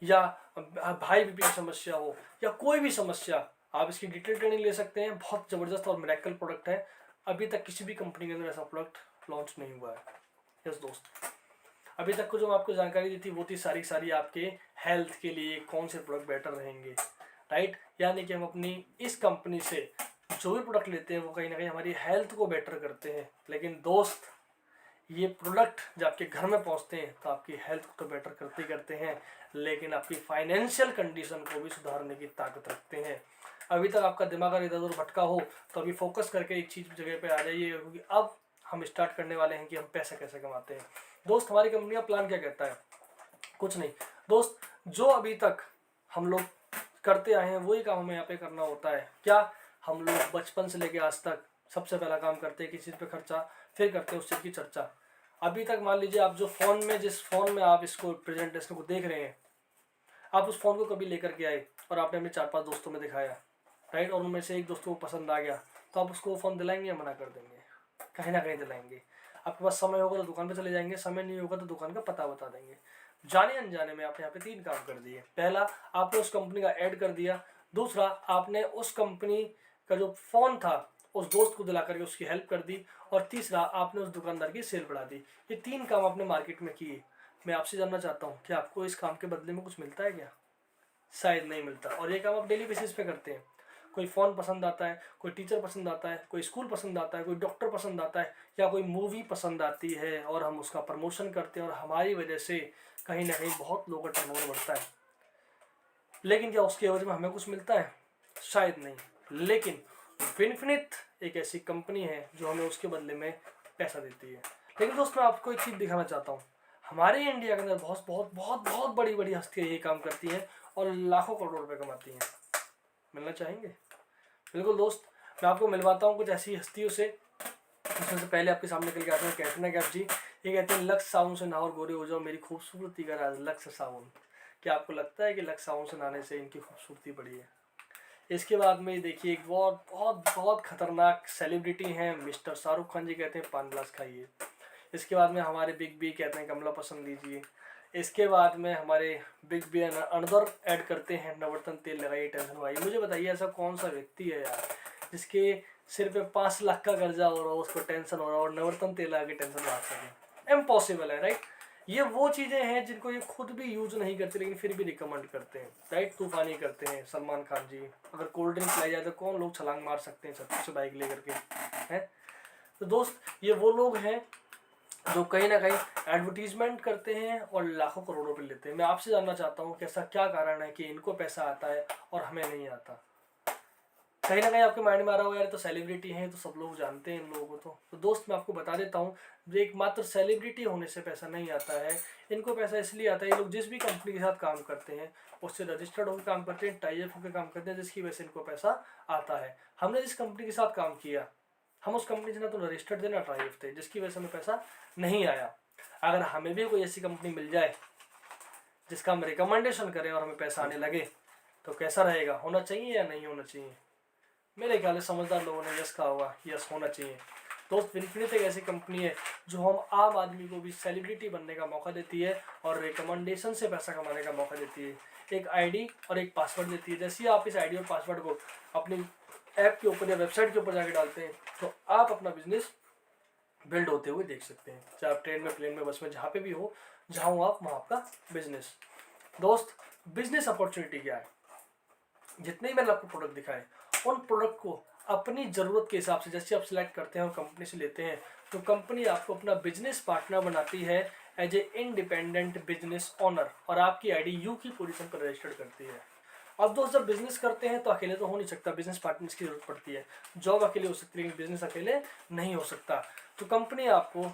S1: या हाई बीपी की समस्या हो, या कोई भी समस्या, आप इसकी डिटेल ट्रेनिंग ले सकते हैं। बहुत ज़बरदस्त और मिरेकल प्रोडक्ट है, अभी तक किसी भी कंपनी के अंदर ऐसा प्रोडक्ट लॉन्च नहीं हुआ है। यस दोस्त, अभी तक को जो आपको जानकारी दी थी वो थी सारी सारी आपके हेल्थ के लिए कौन से प्रोडक्ट बेटर रहेंगे, राइट। यानी कि हम अपनी इस कंपनी से जो भी प्रोडक्ट लेते हैं वो कहीं ना कहीं हमारी हेल्थ को बेटर करते हैं। लेकिन दोस्त ये प्रोडक्ट जब आपके घर में पहुंचते हैं तो आपकी हेल्थ को तो बेटर करते ही करते हैं, लेकिन आपकी फाइनेंशियल कंडीशन को भी सुधारने की ताकत रखते हैं। अभी तक आपका दिमाग अगर इधर उधर भटका हो तो अभी फोकस करके एक चीज़ जगह पे आ जाइए, क्योंकि अब हम स्टार्ट करने वाले हैं कि हम पैसे कैसे कमाते हैं। दोस्त हमारी कंपनी का प्लान क्या कहता है? कुछ नहीं दोस्त, जो अभी तक हम लोग करते आए हैं वही काम हमें यहाँ पे करना होता है। क्या? हम लोग बचपन से लेके आज तक सबसे पहला काम करते हैं किसी चीज़ पे खर्चा, फिर करते हैं उस चीज़ की चर्चा। अभी तक मान लीजिए आप जो फ़ोन में, जिस फ़ोन में आप इसको प्रेजेंटेशन को देख रहे हैं, आप उस फ़ोन को कभी लेकर के आए और आपने अपने 4-5 दोस्तों में दिखाया, राइट, और उनमें से एक दोस्त को पसंद आ गया, तो आप उसको फ़ोन दिलाएंगे या मना कर देंगे? कहीं ना कहीं दिलाएंगे। आपके पास समय होगा तो दुकान पे चले जाएंगे, समय नहीं होगा तो दुकान का पता बता देंगे। जाने अनजाने में आपने यहाँ पे 3 काम कर दिए। पहला, आपने उस कंपनी का ऐड कर दिया। दूसरा, आपने उस कंपनी का जो फ़ोन था उस दोस्त को दिला करके उसकी हेल्प कर दी। और तीसरा, आपने उस दुकानदार की सेल बढ़ा दी। ये 3 काम आपने मार्केट में किए। मैं आपसे जानना चाहता हूँ कि आपको इस काम के बदले में कुछ मिलता है क्या? शायद नहीं मिलता। और ये काम आप डेली बेसिस पे करते हैं। कोई फ़ोन पसंद आता है, कोई टीचर पसंद आता है, कोई स्कूल पसंद आता है, कोई डॉक्टर पसंद आता है, या कोई मूवी पसंद आती है और हम उसका प्रमोशन करते हैं और हमारी वजह से कहीं ना कहीं बहुत लोगों का टर्नओवर बढ़ता है। लेकिन क्या उसके एवज में हमें कुछ मिलता है? शायद नहीं। लेकिन विनफिनिट एक ऐसी कंपनी है जो हमें उसके बदले में पैसा देती है। लेकिन दोस्त मैं आपको एक चीज़ दिखाना चाहता हूँ, हमारे इंडिया के अंदर बहुत बहुत बहुत बहुत बड़ी बड़ी हस्तियाँ ये काम करती हैं और लाखों करोड़ रुपए कमाती हैं। मिलना चाहेंगे? बिल्कुल दोस्त, मैं आपको मिलवाता हूँ कुछ ऐसी हस्तियों से। उसमें से पहले आपके सामने निकल के आते हैं कैटरीना कैफ जी। ये कहते हैं लक्स साबुन से नहाओ और गोरे हो जाओ, मेरी खूबसूरती का राज लक्स साबुन। क्या आपको लगता है कि लक्स साबुन से नहाने से इनकी खूबसूरती बढ़ी है? इसके बाद में देखिए एक बहुत बहुत बहुत खतरनाक सेलिब्रिटी हैं मिस्टर शाहरुख खान जी, कहते हैं 5 ग्लास खाइए। इसके बाद में हमारे बिग बी कहते हैं कमला पसंद लीजिए। इसके बाद में हमारे बिग बी अनदर ऐड करते हैं, नवरत्न तेल लगाइए टेंशन भाई। मुझे बताइए ऐसा कौन सा व्यक्ति है यार जिसके सिर पे 5 लाख का कर्जा हो रहा हो, उसको टेंशन हो रहा हो और नवरत्न तेल लगा के टेंशन भाग सके? इम्पॉसिबल है, राइट। ये वो चीज़ें हैं जिनको ये खुद भी यूज नहीं करते लेकिन फिर भी रिकमेंड करते हैं, राइट। तूफानी करते हैं सलमान खान जी। अगर कोल्ड ड्रिंक पिलाई जाए तो कौन लोग छलांग मार सकते हैं छत से बाइक लेकर के, हैं। तो दोस्त ये वो लोग हैं जो कहीं ना कहीं एडवर्टीजमेंट करते हैं और लाखों करोड़ों रुपए लेते हैं। मैं आपसे जानना चाहता हूँ कि ऐसा क्या कारण है कि इनको पैसा आता है और हमें नहीं आता? कहीं ना कहीं आपके माइंड में आ रहा हो यार तो सेलिब्रिटी हैं तो सब लोग जानते हैं इन लोगों को। तो दोस्त मैं आपको बता देता हूँ, एक मात्र सेलिब्रिटी होने से पैसा नहीं आता है। इनको पैसा इसलिए आता है, ये लोग जिस भी कंपनी के साथ काम करते हैं उससे रजिस्टर्ड होकर काम करते हैं, टाई अप होकर काम करते हैं, जिसकी वजह से इनको पैसा आता है। हमने जिस कंपनी के साथ काम किया हम उस कंपनी से ना तो रजिस्टर्ड थे ना टाई अप थे, जिसकी वजह से हमें पैसा नहीं आया। अगर हमें भी कोई ऐसी कंपनी मिल जाए जिसका हम रिकमेंडेशन करें और हमें पैसा आने लगे तो कैसा रहेगा? होना चाहिए या नहीं होना चाहिए? मेरे ख्याल से समझदार लोगों ने यस कहा होगा, यस होना चाहिए। दोस्त विनफिनिट एक ऐसी कंपनी है जो हम आम आदमी को भी सेलिब्रिटी बनने का मौका देती है और रिकमेंडेशन से पैसा कमाने का मौका देती है। एक आईडी और एक पासवर्ड देती है। जैसे ही आप इस आईडी और पासवर्ड को अपनी ऐप के ऊपर या वेबसाइट के ऊपर जाकर डालते हैं तो आप अपना बिजनेस बिल्ड होते हुए देख सकते हैं, चाहे आप ट्रेन में, प्लेन में, बस में, जहाँ पे भी हो, जहाँ हो आप वहाँ आपका बिजनेस। दोस्त बिजनेस अपॉर्चुनिटी क्या है? जितने ही मैंने आपको प्रोडक्ट दिखाए उन प्रोडक्ट को अपनी ज़रूरत के हिसाब से जैसे आप सिलेक्ट करते हैं और कंपनी से लेते हैं तो कंपनी आपको अपना बिजनेस पार्टनर बनाती है as a independent business owner और आपकी आईडी यू की पोजीशन पर रजिस्टर्ड करती है। अब दोस्त जब बिजनेस करते हैं तो अकेले तो हो नहीं सकता, बिजनेस पार्टनर्स की जरूरत पड़ती है। जॉब अकेले हो सकती है लेकिन बिजनेस अकेले नहीं हो सकता। तो कंपनी आपको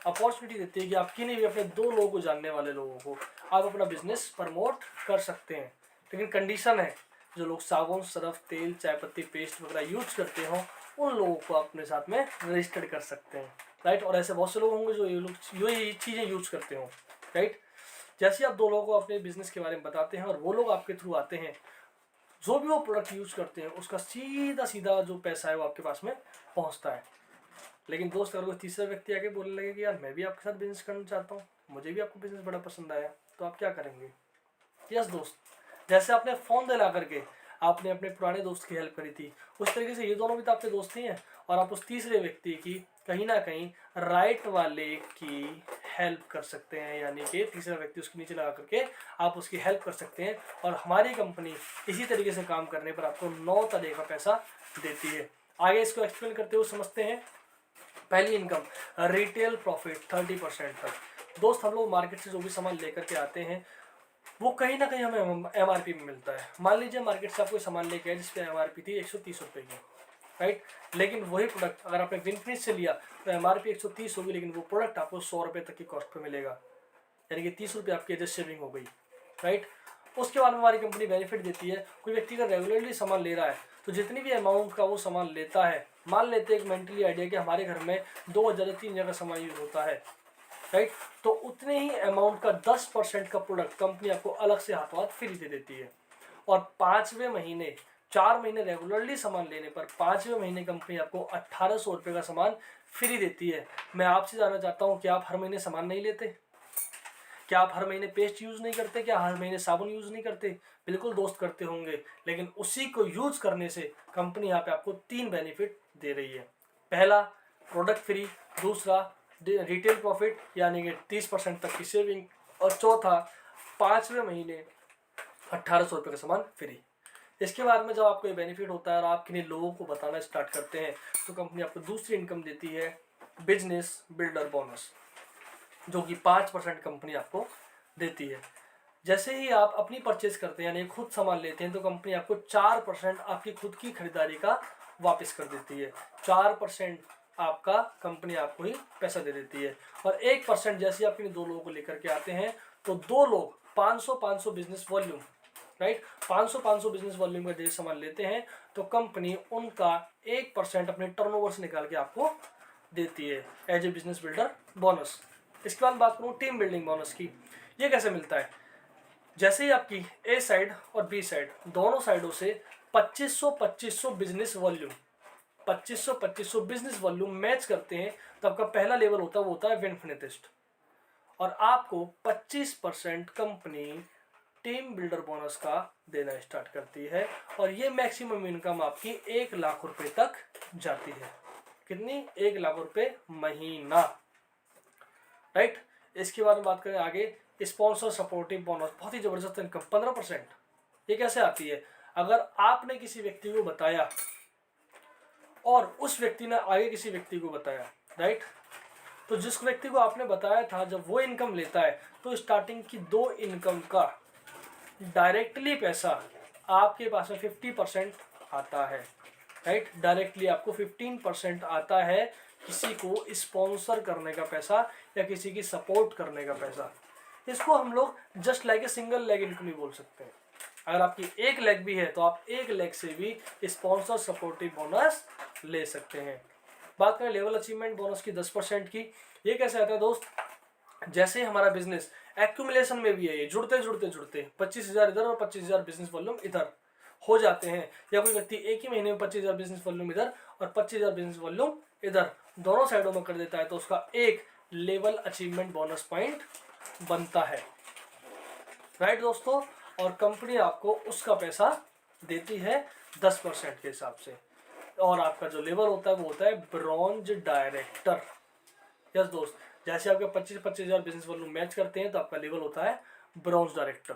S1: अपॉर्चुनिटी देती है कि आप किन्हीं भी अपने 2 लोगों को जानने वाले लोगों को आप अपना बिजनेस प्रमोट कर सकते हैं। लेकिन कंडीशन है जो लोग साबुन, सर्फ, तेल, चाय पत्ती, पेस्ट वगैरह यूज करते हो उन लोगों को अपने साथ में रजिस्टर्ड कर सकते हैं, राइट। और ऐसे बहुत से लोग होंगे जो ये लोग ये चीज़ें यूज करते हो, राइट। जैसे आप 2 लोगों को अपने बिजनेस के बारे में बताते हैं और वो लोग आपके थ्रू आते हैं, जो भी वो प्रोडक्ट यूज करते हैं उसका सीधा सीधा जो पैसा है वो आपके पास में पहुंचता है। लेकिन दोस्त अगर कोई तीसरा व्यक्ति आके बोलने लगे कि यार मैं भी आपके साथ बिजनेस करना चाहता हूँ, मुझे भी आपको बिजनेस बड़ा पसंद आया, तो आप क्या करेंगे? यस दोस्त, जैसे आपने फ़ोन दिला करके आपने अपने पुराने दोस्त की हेल्प करी थी, उस तरीके से ये दोनों भी तो आपके दोस्त ही हैं और आप उस तीसरे व्यक्ति की कहीं ना कहीं राइट वाले की हेल्प कर सकते हैं, यानी कि तीसरा व्यक्ति उसके नीचे लगा करके आप उसकी हेल्प कर सकते हैं। और हमारी कंपनी इसी तरीके से काम करने पर आपको 9 तरह का पैसा देती है। आगे इसको एक्सप्लेन करते हुए समझते हैं। पहली इनकम रिटेल प्रॉफिट 30% तक। दोस्त हम लोग मार्केट से जो भी सामान लेकर के आते हैं वो कहीं ना कहीं हमें एमआरपी में मिलता है। मान लीजिए मार्केट से आप कोई सामान लेके आए जिसपे एमआरपी थी 130 रुपये की, राइट। लेकिन वही प्रोडक्ट अगर आपने विनफिनिट से लिया तो एमआरपी 130 होगी लेकिन वो प्रोडक्ट आपको 100 रुपये तक की कॉस्ट पे मिलेगा, यानी कि 30 रुपये आपकी एडजस्ट सेविंग हो गई, राइट। उसके बाद में हमारी कंपनी बेनिफिट देती है। कोई व्यक्ति अगर रेगुलरली सामान ले रहा है तो जितनी भी अमाउंट का वो सामान लेता है, मान लेते हैं एक मेंटली आइडिया कि हमारे घर में 2000 से 3000 का सामान यूज होता है, राइट। तो उतने ही अमाउंट का 10% का प्रोडक्ट कंपनी आपको अलग से हाथों हाथ फ्री दे देती है। और 5वें महीने, 4 महीने रेगुलरली सामान लेने पर 5वें महीने कंपनी आपको 1800 रुपये का सामान फ्री देती है। मैं आपसे जानना चाहता हूँ कि आप हर महीने सामान नहीं लेते? क्या आप हर महीने पेस्ट यूज़ नहीं करते? क्या हर महीने साबुन यूज़ नहीं करते? बिल्कुल दोस्त करते होंगे। लेकिन उसी को यूज़ करने से कंपनी यहाँ पे आपको 3 बेनिफिट दे रही है। पहला प्रोडक्ट फ्री, दूसरा रिटेल प्रॉफिट यानी कि 30% तक की सेविंग, और चौथा 5वें महीने 1800 रुपये का सामान फ्री। इसके बाद में जब आपको ये बेनिफिट होता है और आप किन्हीं लोगों को बताना स्टार्ट करते हैं तो कंपनी आपको दूसरी इनकम देती है, बिजनेस बिल्डर बोनस, जो कि 5% कंपनी आपको देती है। जैसे ही आप अपनी परचेज करते हैं यानी खुद सामान लेते हैं तो कंपनी आपको 4% आपकी खुद की खरीदारी का वापस कर देती है। 4% आपका कंपनी आपको ही पैसा दे देती है। और 1% जैसे आप इन 2 लोगों को लेकर के आते हैं तो 2 लोग 500 business volume, right, 500 business volume का जैसे सामान लेते हैं तो कंपनी उनका 1% अपने टर्नओवर से निकाल के आपको देती है as a business builder bonus. इसके बाद बात करूँ टीम बिल्डिंग बोनस की। ये कैसे मिलता है? जैसे ही आपकी ए साइड और बी साइड दोनों साइडों से 2500 business volume 2500 business volume match करते हैं तो आपका पहला लेवल होता है वो होता है विनफिनिटिस्ट। और आपको 25% कंपनी टीम बिल्डर बोनस का देना स्टार्ट करती है और ये मैक्सिमम इनकम आपकी 1 लाख रुपए तक जाती है। कितनी? 1 लाख रुपए महीना, राइट। इसके बाद में बात करें आगे, स्पॉन्सर सपोर्टिव बोनस, बहुत ही जबरदस्त इनकम 15%। ये कैसे आती है? अगर आपने किसी व्यक्ति को बताया और उस व्यक्ति ने आगे किसी व्यक्ति को बताया, राइट, तो जिस व्यक्ति को आपने बताया था जब वो इनकम लेता है तो स्टार्टिंग की 2 इनकम का डायरेक्टली पैसा आपके पास में 50% आता है, राइट। डायरेक्टली आपको 15% आता है किसी को स्पॉन्सर करने का पैसा या किसी की सपोर्ट करने का पैसा। इसको हम लोग just like a single leg income भी बोल सकते हैं। अगर आपकी 1 लेग भी है तो आप 1 लेग से भी स्पॉन्सर सपोर्टिव बोनस ले सकते हैं। बात करें लेवल अचीवमेंट बोनस की 10% की, ये कैसे आता है दोस्त? जैसे हमारा बिजनेस एक्यूमुलेशन में भी है, ये जुड़ते जुड़ते 25,000 इधर और 25,000 बिजनेस वॉल्यूम इधर हो जाते हैं, या कोई व्यक्ति एक ही महीने में 25,000 बिजनेस वॉल्यूम इधर और 25,000 बिजनेस वॉल्यूम इधर दोनों साइडों में कर देता है तो उसका एक लेवल अचीवमेंट बोनस पॉइंट बनता है, राइट दोस्तों। और कंपनी आपको उसका पैसा देती है 10% के हिसाब से। और आपका जो लेवल होता है वो होता है ब्रॉन्ज डायरेक्टर। यस दोस्त, जैसे आपके 25,000 बिजनेस वॉल्यूम मैच करते हैं तो आपका लेवल होता है ब्रॉन्ज डायरेक्टर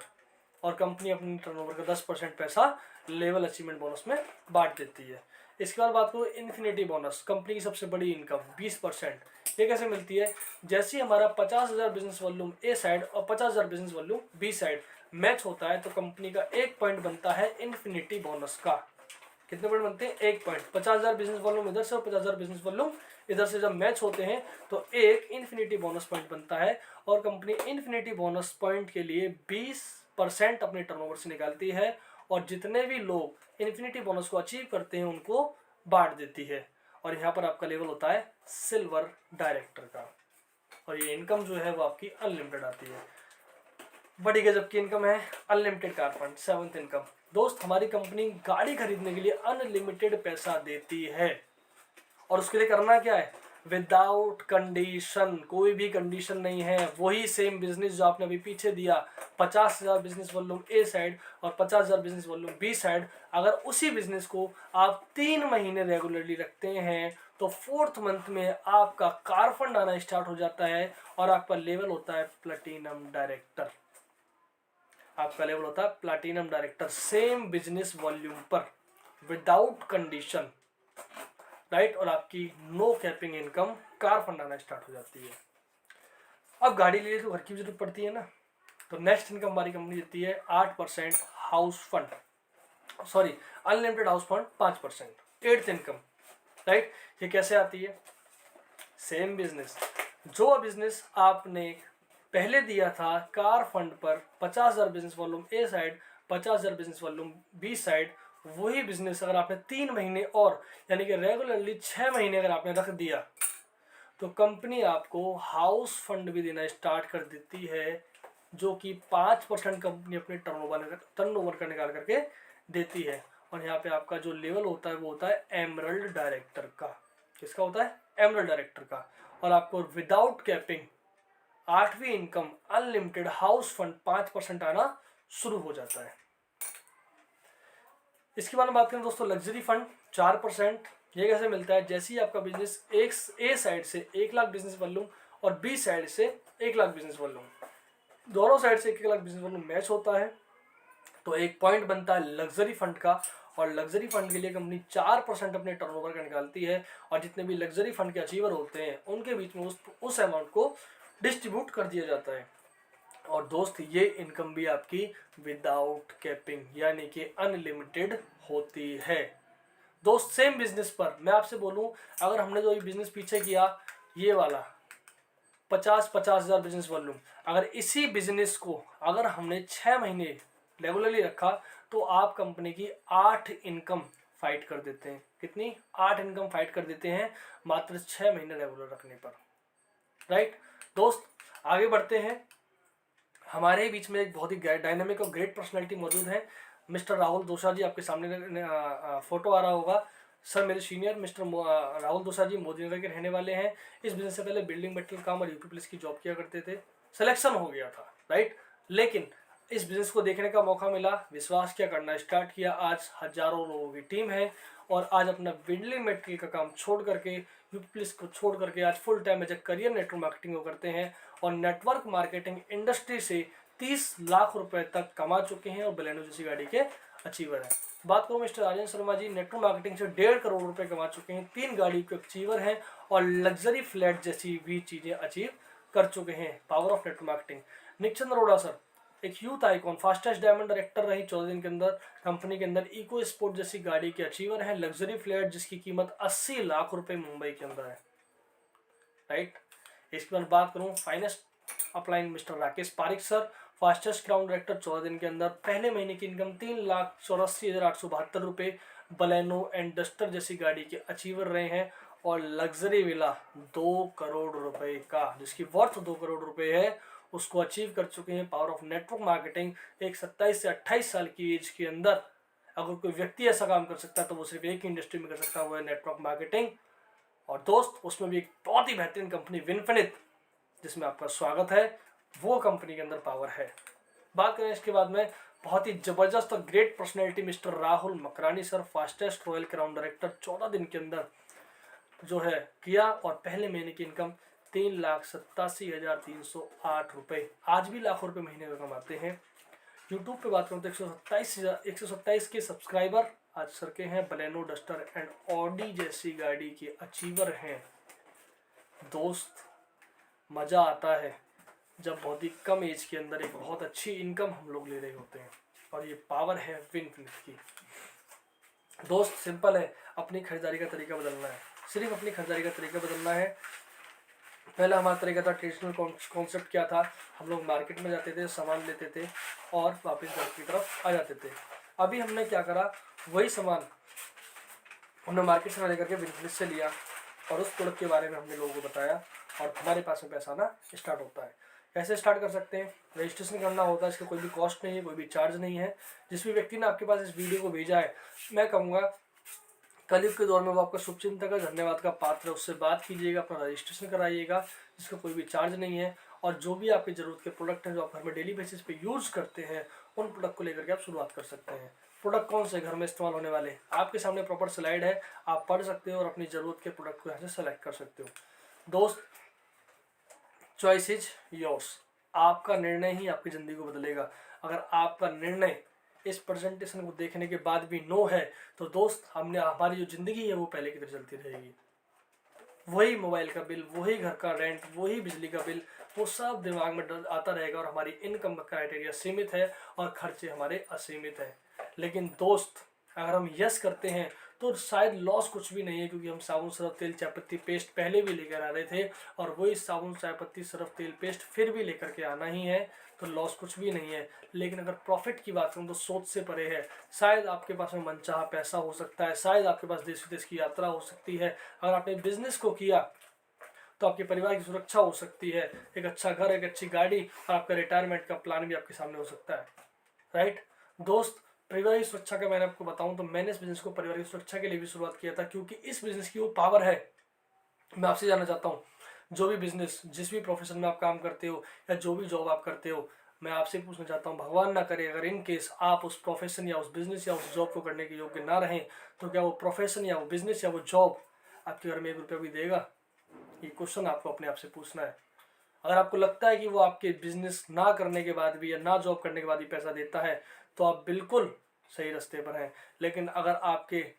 S1: और कंपनी अपनी टर्नओवर का 10% पैसा लेवल अचीवमेंट बोनस में बांट देती है। इसके बाद बात करूँ इन्फिनिटी बोनस, कंपनी की सबसे बड़ी इनकम 20%। ये कैसे मिलती है? जैसे ही हमारा 50,000 बिजनेस वॉल्यूम ए साइड और 50,000 business volume B side match होता है तो कंपनी का 1 पॉइंट बनता है इन्फिनिटी बोनस का। कितने पॉइंट बनते हैं? 1 पॉइंट। 50,000 बिजनेस वॉल्यूम इधर से और 50,000 बिजनेस वॉल्यूम इधर से जब मैच होते हैं तो एक इन्फिनिटी बोनस पॉइंट बनता है और कंपनी इन्फिनिटी बोनस पॉइंट के लिए 20% अपने टर्नओवर से निकालती है और जितने भी लोग इन्फिनिटी बोनस को अचीव करते हैं उनको बांट देती है। और यहाँ पर आपका लेवल होता है सिल्वर डायरेक्टर का और ये इनकम जो है वो आपकी अनलिमिटेड आती है। बड़ी गजब की इनकम है unlimited car fund. 7th income दोस्त, हमारी कंपनी गाड़ी खरीदने के लिए अनलिमिटेड पैसा देती है और उसके लिए करना क्या है? विदाउट कंडीशन, कोई भी कंडीशन नहीं है। वही सेम बिजनेस जो आपने अभी पीछे दिया, 50,000 बिजनेस वॉल्यूम ए साइड और 50,000 बिजनेस वॉल्यूम बी साइड, अगर उसी बिजनेस को आप 3 महीने रेगुलरली रखते हैं तो 4th मंथ में आपका कार फंड आना स्टार्ट हो जाता है और आपका लेवल होता है प्लैटिनम डायरेक्टर। आपका लेवल होता है platinum director same business volume पर विदाउट कंडीशन, राइट। और आपकी no capping income car fund आना स्टार्ट हो जाती है। अब गाड़ी ले लिए तो घर की जरूरत पड़ती है ना, तो नेक्स्ट इनकम हमारी कंपनी देती है 8% house fund, sorry unlimited house fund 5%। 8th income, right. ये कैसे आती है? सेम बिजनेस, जो बिजनेस आपने पहले दिया था कार फंड पर 50,000 business volume A side 50,000 business volume B side, वही बिजनेस अगर आपने 3 महीने और यानी कि रेगुलरली 6 महीने अगर आपने रख दिया तो कंपनी आपको हाउस फंड भी देना स्टार्ट कर देती है जो कि 5% कंपनी अपने टर्नओवर का निकाल करके देती है। और यहाँ पे आपका जो लेवल होता है वो होता है एमरल्ड डायरेक्टर का। किसका होता है? एमरल्ड डायरेक्टर का। और आपको विदाउट कैपिंग 8वीं इनकम अनलिमिटेड हाउस फंड 5% आना शुरू हो जाता है। इसके बारे में बात करें दोस्तों लग्जरी फंड 4%। ये कैसे मिलता है? जैसे ही आपका बिजनेस एक ए साइड से 1 लाख बिजनेस वॉल्यूम और बी साइड से 1 लाख बिजनेस वॉल्यूम, दोनों साइड से 1 लाख बिजनेस वॉल्यूम मैच होता है तो 1 पॉइंट बनता है लग्जरी फंड का। और लग्जरी फंड के लिए कंपनी 4% अपने टर्नओवर का निकालती है और जितने भी लग्जरी फंड के अचीवर होते हैं उनके बीच में उस अमाउंट को डिस्ट्रीब्यूट कर दिया जाता है। और दोस्त ये इनकम भी आपकी विदाउट कैपिंग यानी कि अनलिमिटेड होती है। दोस्त सेम बिजनेस पर मैं आपसे बोलूं, अगर हमने जो ये बिजनेस पीछे किया ये वाला 50,000 बिजनेस वॉल्यूम, अगर इसी बिजनेस को अगर हमने 6 महीने रेगुलरली रखा तो आप कंपनी की 8 इनकम फाइट कर देते हैं। कितनी? 8 इनकम फाइट कर देते हैं मात्र 6 महीने रेगुलर रखने पर, राइट। दोस्त आगे बढ़ते हैं। हमारे बीच में एक बहुत ही डायनामिक और ग्रेट पर्सनालिटी मौजूद है, मिस्टर राहुल दोसा जी। आपके सामने फोटो आ रहा होगा। सर मेरे सीनियर मिस्टर राहुल दोसा जी मोदी नगर के रहने वाले हैं। इस बिजनेस से पहले बिल्डिंग मटेरियल काम और यूपी पुलिस की जॉब किया करते थे। सिलेक्शन हो गया था, राइट। लेकिन इस बिजनेस को देखने का मौका मिला, विश्वास किया, करना स्टार्ट किया। आज हजारों लोगों की टीम है और आज अपना बिल्डिंग मटेरियल का काम छोड़ करके, यूपी पुलिस को छोड़ करके आज full time as a career network marketing को करते हैं और नेटवर्क मार्केटिंग इंडस्ट्री से 30 लाख रुपए तक कमा चुके हैं और बलेनो जैसी गाड़ी के अचीवर हैं। बात करूं mister Rajendra Sharma ji, network marketing से 1.5 करोड़ रुपए कमा चुके हैं, 3 गाड़ी के अचीवर हैं और लग्जरी फ्लैट जैसी भी चीजें अचीव कर चुके हैं। Power of network marketing. Nixon Arora sir एक youth icon, fastest diamond director रही 14 दिन के अंदर कंपनी के अंदर, इको स्पोर्ट जैसी गाड़ी के अचीवर हैं। लग्जरी फ्लैट जिसकी कीमत 80 लाख रुपए मुंबई के अंदर है, राइट। इसके बाद बात करूं finest upline mister Rakesh Pareek sir, fastest crown director 14 दिन के अंदर, पहले महीने की इनकम 3,84,872 रुपये, बलेनो एंड डस्टर जैसी गाड़ी के अचीवर रहे हैं और लग्जरी विला 2 करोड़ रुपए का जिसकी वर्थ 2 करोड़ रुपए है उसको अचीव कर चुके हैं। Power of network marketing. एक 27 से 28 साल की एज के अंदर अगर कोई व्यक्ति ऐसा काम कर सकता है तो वो सिर्फ एक ही इंडस्ट्री में कर सकता है, वो है नेटवर्क मार्केटिंग। और दोस्त उसमें भी एक बहुत ही बेहतरीन कंपनी विनफिनिट जिसमें आपका स्वागत है, वो कंपनी के अंदर पावर है। बात करें इसके बाद में बहुत ही जबरदस्त और great personality mister Rahul Makrani sir, fastest royal crown director 14 दिन के अंदर जो है किया और पहले महीने की इनकम 3,87,308 रुपये, आज भी लाखों रुपए महीने में कमाते हैं। यूट्यूब पे बात करूँ तो 127 के सब्सक्राइबर आज सर के हैं। बलेनो डस्टर एंड ऑडी जैसी गाड़ी के अचीवर हैं। दोस्त मज़ा आता है जब बहुत ही कम एज के अंदर एक बहुत अच्छी इनकम हम लोग ले रहे होते हैं और ये पावर है विनफिनिट की। दोस्त सिंपल है, अपनी खरीदारी का तरीका बदलना है, सिर्फ अपनी खरीदारी का तरीका बदलना है। पहला हमारा तरीका था, ट्रेडिशनल कॉन्सेप्ट क्या था, हम लोग मार्केट में जाते थे, सामान लेते थे और वापस घर की तरफ आ जाते थे। अभी हमने क्या करा, वही सामान हमने मार्केट से लेकर के बिजनेस से लिया और उस प्रोडक्ट के बारे में हमने लोगों को बताया और हमारे पास में पैसा आना स्टार्ट होता है। कैसे स्टार्ट कर सकते हैं, रजिस्ट्रेशन करना होता है, इसका कोई भी कॉस्ट नहीं है, कोई भी चार्ज नहीं है। जिस भी व्यक्ति ने आपके पास इस वीडियो को भेजा है, मैं कहूँगा कलयुग के दौर में वो आपका शुभचिंतक है, धन्यवाद का पात्र है, उससे बात कीजिएगा, अपना रजिस्ट्रेशन कराइएगा, जिसका कोई भी चार्ज नहीं है। और जो भी आपकी ज़रूरत के प्रोडक्ट हैं जो आप घर में डेली बेसिस पे यूज़ करते हैं, उन प्रोडक्ट को लेकर के आप शुरुआत कर सकते हैं। प्रोडक्ट कौन से घर में इस्तेमाल होने वाले, आपके सामने प्रॉपर स्लाइड है, आप पढ़ सकते हो और अपनी ज़रूरत के प्रोडक्ट को यहाँ से सेलेक्ट कर सकते हो। दोस्त चॉइस इज योर्स, आपका निर्णय ही आपकी ज़िंदगी को बदलेगा। अगर आपका निर्णय इस प्रेजेंटेशन को देखने के बाद भी नो है तो दोस्त हमारी जो ज़िंदगी है वो पहले की तरह चलती रहेगी। वही मोबाइल का बिल, वही घर का रेंट, वही बिजली का बिल, वो सब दिमाग में आता रहेगा और हमारी इनकम का क्राइटेरिया सीमित है और खर्चे हमारे असीमित हैं। लेकिन दोस्त अगर हम यस करते हैं तो शायद लॉस कुछ भी नहीं है, क्योंकि हम साबुन सरफ तेल चायपत्ती पेस्ट पहले भी लेकर आ रहे थे और वही साबुन चायपत्ती सरफ तेल पेस्ट फिर भी लेकर के आना ही है, तो लॉस कुछ भी नहीं है। लेकिन अगर प्रॉफिट की बात करूँ तो सोच से परे है। शायद आपके पास में मनचाहा पैसा हो सकता है, शायद आपके पास देश विदेश की यात्रा हो सकती है, अगर आपने बिजनेस को किया तो आपके परिवार की सुरक्षा हो सकती है, एक अच्छा घर, एक अच्छी गाड़ी और आपका रिटायरमेंट का प्लान भी आपके सामने हो सकता है, राइट। दोस्त परिवार की सुरक्षा का मैंने आपको बताऊं तो मैंने इस बिजनेस को परिवार की सुरक्षा के लिए भी शुरुआत किया था, क्योंकि इस बिजनेस की वो पावर है। मैं आपसे जानना चाहता हूँ, जो भी बिजनेस, जिस भी प्रोफेशन में आप काम करते हो या जो भी जॉब आप करते हो, मैं आपसे पूछना चाहता हूँ, भगवान ना करे अगर इन केस आप उस प्रोफेशन या उस बिजनेस या उस जॉब को करने के योग्य ना रहें, तो क्या वो प्रोफेशन या वो बिजनेस या वो जॉब आपके घर में 1 रुपया भी देगा? ये क्वेश्चन आपको अपने आप से पूछना है। अगर आपको लगता है कि वो आपके बिजनेस ना करने के बाद भी या ना जॉब करने के बाद भी पैसा देता है तो आप बिल्कुल सही रास्ते पर हैं। लेकिन अगर आपके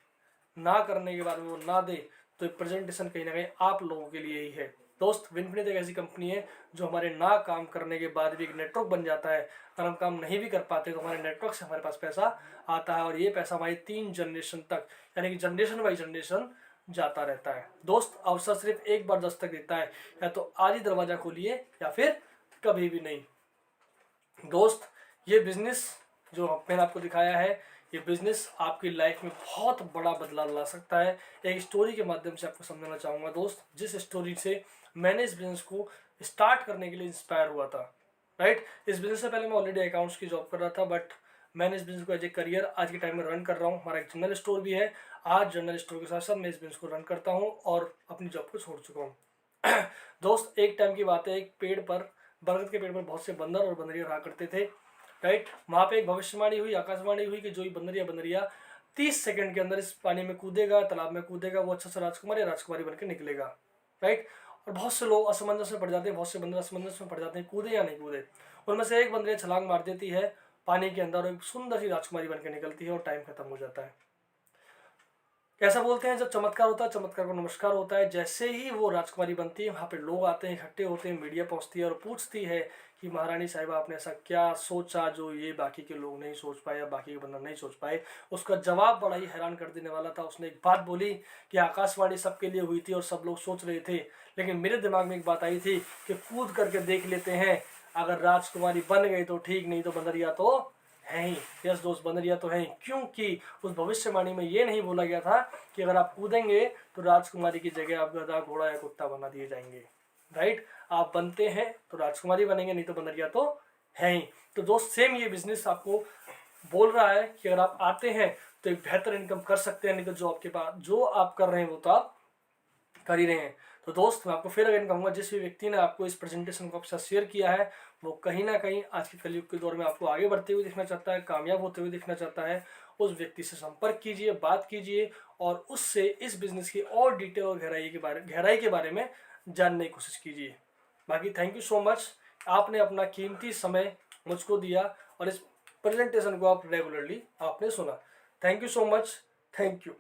S1: ना करने के बाद में वो ना दे तो प्रेजेंटेशन कहीं ना कहीं आप लोगों के लिए ही है। दोस्त विनफिनिट एक ऐसी कंपनी है जो हमारे ना काम करने के बाद भी एक नेटवर्क बन जाता है। अगर हम काम नहीं भी कर पाते तो हमारे नेटवर्क से हमारे पास पैसा आता है और ये पैसा हमारी 3 जनरेशन तक, यानी कि जनरेशन बाई जनरेशन जाता रहता है। दोस्त अवसर सिर्फ एक बार दस्तक देता है, या तो आज ही दरवाजा खोलिए या फिर कभी भी नहीं। दोस्त ये बिजनेस जो मैंने आपको दिखाया है, ये बिजनेस आपकी लाइफ में बहुत बड़ा बदलाव ला सकता है। एक स्टोरी के माध्यम से आपको समझाना चाहूँगा दोस्त, जिस स्टोरी से मैंने इस बिजनेस को स्टार्ट करने के लिए इंस्पायर हुआ था, राइट। इस बिजनेस से पहले मैं ऑलरेडी अकाउंट्स की जॉब कर रहा था, बट मैंने इस बिजनेस को एज ए करियर आज के टाइम में रन कर रहा हूँ। हमारा एक जनरल स्टोर भी है, आज जनरल स्टोर के साथ साथ मैं इस बिजनेस को रन करता हूँ और अपनी जॉब को छोड़ चुका हूँ। दोस्त एक टाइम की बात है, एक पेड़ पर बरगद के पेड़ पर बहुत से बंदर और बंदरिया रहा करते थे, राइट। वहाँ पे एक भविष्यवाणी हुई, आकाशवाणी हुई कि जो ही बंदरिया 30 सेकंड के अंदर इस पानी में कूदेगा, तालाब में कूदेगा, वो अच्छा सा राजकुमार या राजकुमारी बनकर निकलेगा, राइट। और बहुत से लोग असमंजस में पड़ जाते हैं, बहुत से बंदर असमंजस में पड़ जाते हैं, कूदे या नहीं कूदे। उनमें से एक बंदरिया छलांग मार देती है पानी के अंदर और एक सुंदर सी राजकुमारी बनकर निकलती है और टाइम खत्म हो जाता है। कैसा बोलते हैं, जब चमत्कार होता है चमत्कार को नमस्कार होता है। जैसे ही वो राजकुमारी बनती है, वहाँ पे लोग आते हैं, इकट्ठे होते हैं, मीडिया पहुँचती है और पूछती है कि महारानी साहिबा आपने ऐसा क्या सोचा जो ये बाकी के लोग नहीं सोच पाए या बाकी के बंदर नहीं सोच पाए। उसका जवाब बड़ा ही हैरान कर देने वाला था। उसने एक बात बोली कि आकाशवाणी सबके लिए हुई थी और सब लोग सोच रहे थे, लेकिन मेरे दिमाग में एक बात आई थी कि कूद करके देख लेते हैं, अगर राजकुमारी बन गई तो ठीक, नहीं तो बंदरिया तो है ही। यस दोस्त, बंदरिया तो है ही, क्योंकि उस भविष्यवाणी में ये नहीं बोला गया था कि अगर आप कूदेंगे तो राजकुमारी की जगह आप गधा, घोड़ा या कुत्ता बना दिए जाएंगे, राइट। आप बनते हैं तो राजकुमारी बनेंगे, नहीं तो बंदरिया तो है ही। तो दोस्त सेम ये बिजनेस आपको बोल रहा है कि अगर आप आते हैं तो एक बेहतर इनकम कर सकते हैं, नहीं तो जो आपके पास जो आप कर रहे हैं वो तो आप कर ही रहे हैं। तो दोस्त मैं आपको फिर अगेन कहूँगा, जिस भी व्यक्ति ने आपको इस प्रेजेंटेशन को आपके साथ शेयर किया है, वो कहीं ना कहीं आज के कलयुग के दौर में आपको आगे बढ़ते हुए देखना चाहता है, कामयाब होते हुए देखना चाहता है। उस व्यक्ति से संपर्क कीजिए, बात कीजिए और उससे इस बिजनेस की और डिटेल और गहराई के बारे में जानने की कोशिश कीजिए। बाकी थैंक यू सो मच, आपने अपना कीमती समय मुझको दिया और इस प्रेजेंटेशन को आप रेगुलरली आपने सुना। Thank you so much, thank you.